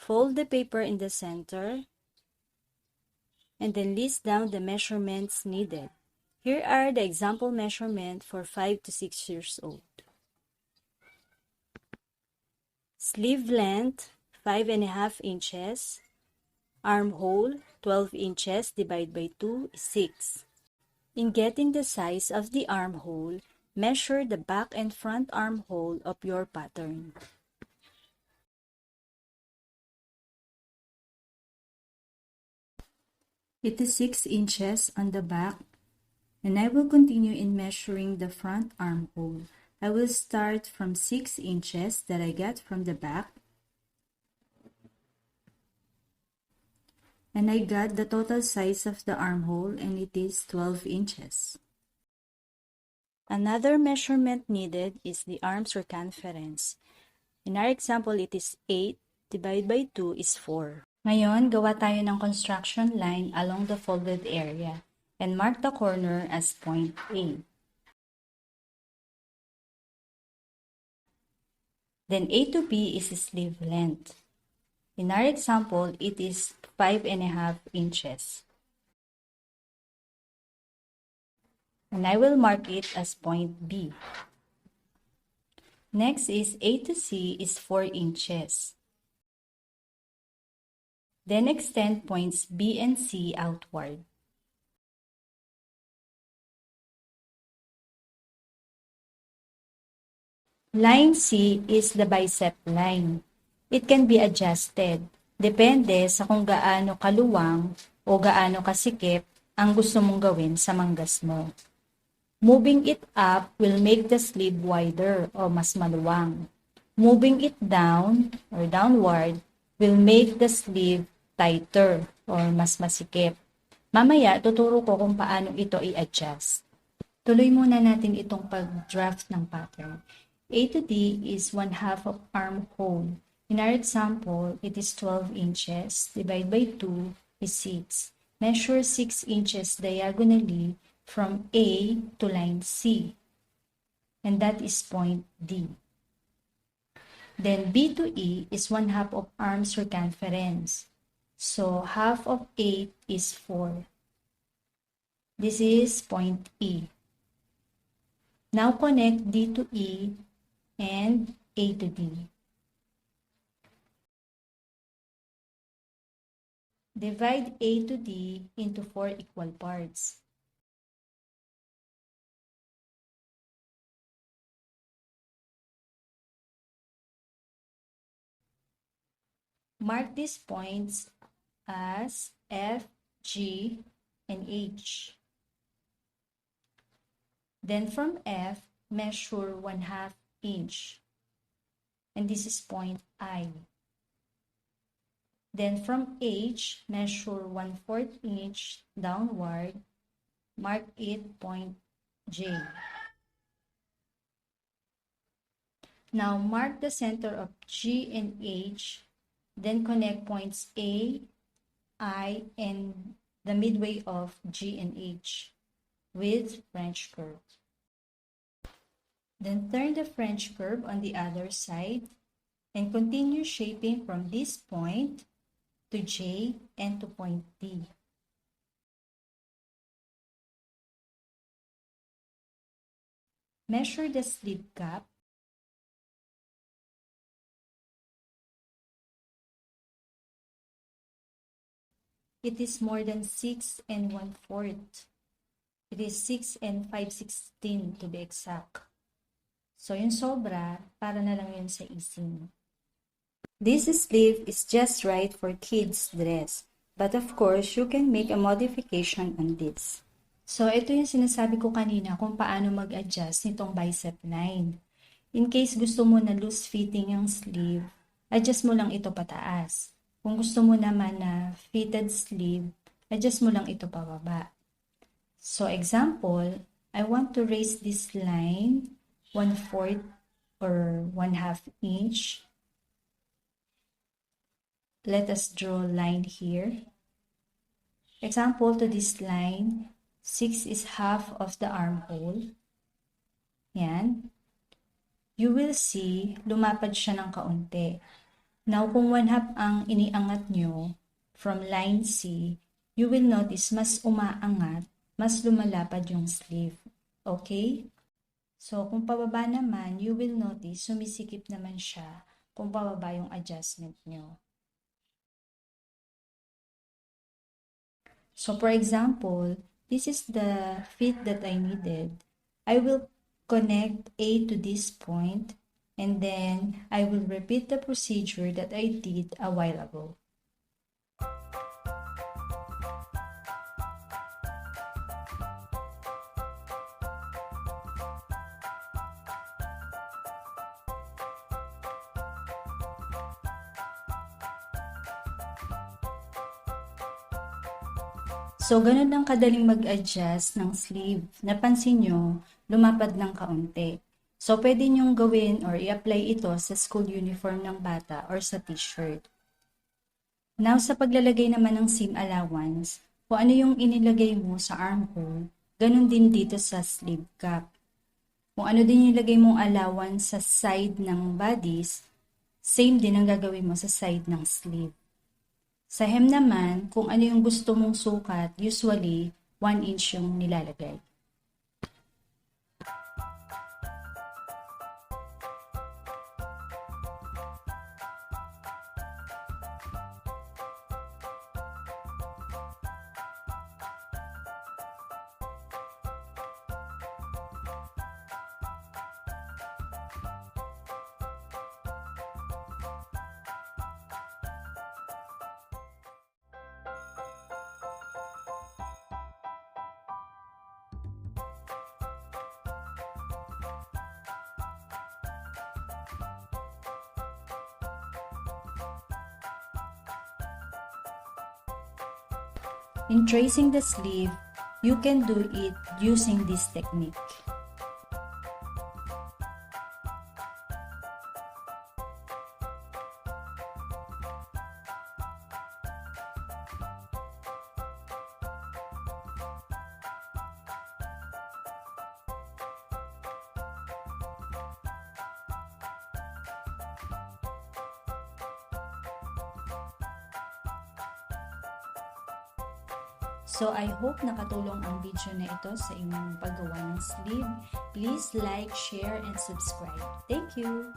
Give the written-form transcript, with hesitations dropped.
Fold the paper in the center and then list down the measurements needed. Here are the example measurements for 5 to 6 years old. Sleeve length, 5.5 inches. Armhole, 12 inches divided by 2 is 6. In getting the size of the armhole, measure the back and front armhole of your pattern. It is 6 inches on the back, and I will continue in measuring the front armhole. I will start from 6 inches that I got from the back, and I got the total size of the armhole, and it is 12 inches. Another measurement needed is the arm circumference. In our example, it is 8 divided by 2 is 4. Ngayon, gawa tayo ng construction line along the folded area and mark the corner as point A. Then A to B is sleeve length. In our example, it is 5.5 inches. And I will mark it as point B. Next is A to C is 4 inches. Then extend points B and C outward. Line C is the bicep line. It can be adjusted. Depende sa kung gaano kaluwang o gaano kasikip ang gusto mong gawin sa manggas mo. Moving it up will make the sleeve wider o mas maluwang. Moving it down or downward will make the sleeve tighter or mas masikip. Mamaya, tuturo ko kung paano ito i-adjust. Tuloy muna natin itong pag-draft ng pattern. A to D is 1/2 of armhole. In our example, it is 12 inches divided by 2 is 6. Measure 6 inches diagonally from A to line C. And that is point D. Then B to E is 1/2 of arm circumference. So half of 8 is 4. This is point E. Now connect D to E and A to D. Divide A to D into 4 equal parts. Mark these points as F, G, and H. Then from F, measure 1/2 inch. And this is point I. Then from H, measure 1/4 inch downward. Mark it point J. Now mark the center of G and H. Then connect points A, I, and the midway of G and H with French curve. Then turn the French curve on the other side and continue shaping from this point to J and to point D. Measure the sleeve gap. It is more than 6 1/4. It is 6 5/16 to be exact. So yung sobra, para na lang yun sa ising. This sleeve is just right for kids' dress. But of course, you can make a modification on this. So ito yung sinasabi ko kanina kung paano mag-adjust nitong bicep line. In case gusto mo na loose fitting yung sleeve, adjust mo lang ito pataas. Kung gusto mo naman na fitted sleeve, adjust mo lang ito pababa. So example, I want to raise this line 1/4 or 1/2 inch. Let us draw a line here. Example to this line, 6 is half of the armhole. Yan. You will see, lumapad siya ng kaunti. Now, kung 1/2 ang iniangat nyo from line C, you will notice mas umaangat, mas lumalapad yung sleeve. Okay? So, kung pababa naman, you will notice sumisikip naman siya kung pababa yung adjustment nyo. So, for example, this is the fit that I needed. I will connect A to this point, and then I will repeat the procedure that I did a while ago. So, ganun lang kadaling mag-adjust ng sleeve. Napansin nyo, lumapad ng kaunti. So, pwede nyong gawin or i-apply ito sa school uniform ng bata or sa t-shirt. Now, sa paglalagay naman ng seam allowance, kung ano yung inilagay mo sa armhole, ganun din dito sa sleeve cap. Kung ano din ilagay mong allowance sa side ng bodies, same din ang gagawin mo sa side ng sleeve. Sa hem naman, kung ano yung gusto mong sukat, usually 1 inch yung nilalagay. In tracing the sleeve, you can do it using this technique. So, I hope nakatulong ang video na ito sa inyong paggawa ng sleeve. Please like, share, and subscribe. Thank you!